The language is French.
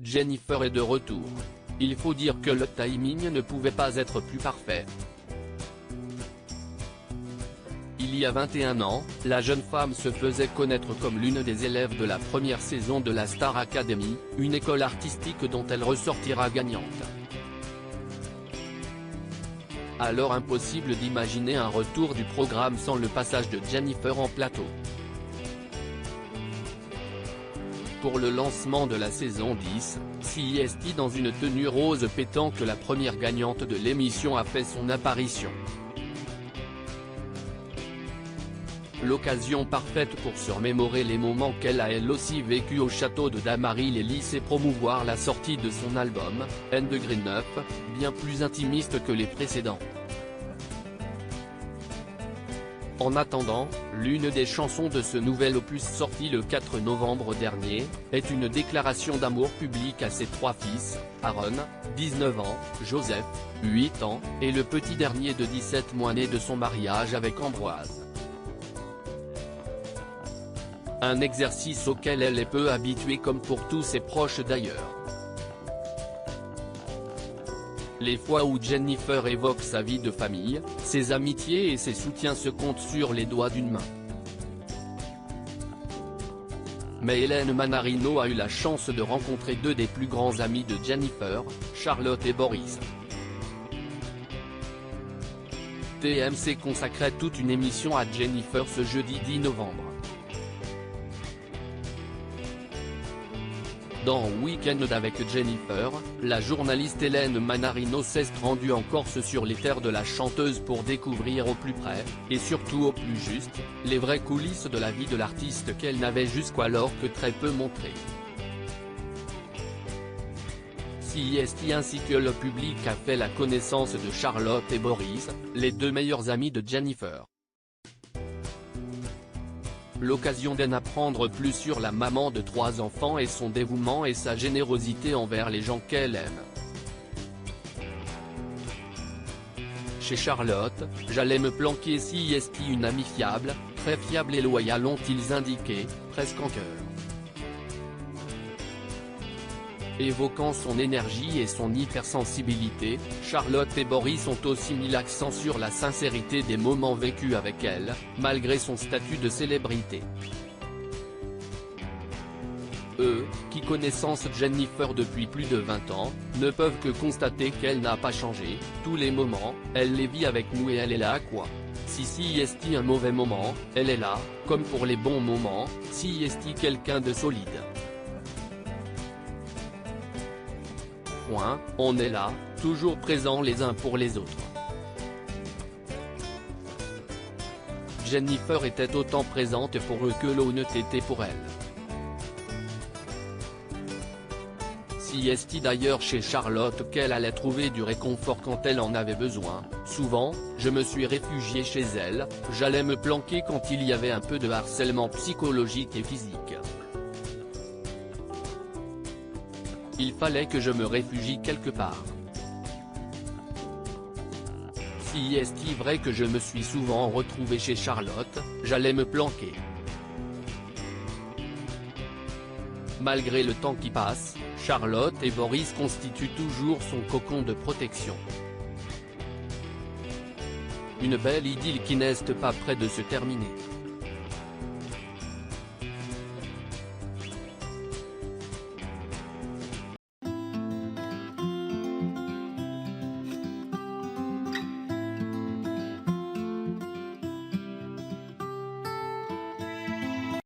Jennifer est de retour. Il faut dire que le timing ne pouvait pas être plus parfait. Il y a 21 ans, la jeune femme se faisait connaître comme l'une des élèves de la première saison de la Star Academy, une école artistique dont elle ressortira gagnante. Alors impossible d'imaginer un retour du programme sans le passage de Jennifer en plateau. Pour le lancement de la saison 10, CIST dans une tenue rose pétanque, la première gagnante de l'émission a fait son apparition. L'occasion parfaite pour se remémorer les moments qu'elle a elle aussi vécu au château de Dammaril-les-Lys et promouvoir la sortie de son album, End de Green Up, bien plus intimiste que les précédents. En attendant, l'une des chansons de ce nouvel opus sorti le 4 novembre dernier, est une déclaration d'amour publique à ses 3 fils, Aaron, 19 ans, Joseph, 8 ans, et le petit dernier de 17 mois né de son mariage avec Ambroise. Un exercice auquel elle est peu habituée comme pour tous ses proches d'ailleurs. Les fois où Jennifer évoque sa vie de famille, ses amitiés et ses soutiens se comptent sur les doigts d'une main. Mais Hélène Manarino a eu la chance de rencontrer deux des plus grands amis de Jennifer, Charlotte et Boris. TMC consacrait toute une émission à Jennifer ce jeudi 10 novembre. Dans Week-end avec Jennifer, la journaliste Hélène Manarino s'est rendue en Corse sur les terres de la chanteuse pour découvrir au plus près, et surtout au plus juste, les vraies coulisses de la vie de l'artiste qu'elle n'avait jusqu'alors que très peu montrées. CIST ainsi que le public a fait la connaissance de Charlotte et Boris, les deux meilleurs amis de Jennifer. L'occasion d'en apprendre plus sur la maman de 3 enfants et son dévouement et sa générosité envers les gens qu'elle aime. Chez Charlotte, j'allais me planquer CIST, une amie fiable, très fiable et loyale ont-ils indiqué, presque en chœur. Évoquant son énergie et son hypersensibilité, Charlotte et Boris ont aussi mis l'accent sur la sincérité des moments vécus avec elle, malgré son statut de célébrité. Eux, qui connaissant Jennifer depuis plus de 20 ans, ne peuvent que constater qu'elle n'a pas changé, tous les moments, elle les vit avec nous et elle est là quoi. Si CIST un mauvais moment, elle est là, comme pour les bons moments, CIST quelqu'un de solide. On est là, toujours présents les uns pour les autres. Jennifer était autant présente pour eux que l'on était pour elle. CIST d'ailleurs chez Charlotte qu'elle allait trouver du réconfort quand elle en avait besoin, souvent, je me suis réfugié chez elle, j'allais me planquer quand il y avait un peu de harcèlement psychologique et physique. Il fallait que je me réfugie quelque part. Si est-il vrai que je me suis souvent retrouvé chez Charlotte, j'allais me planquer. Malgré le temps qui passe, Charlotte et Boris constituent toujours son cocon de protection. Une belle idylle qui n'est pas près de se terminer.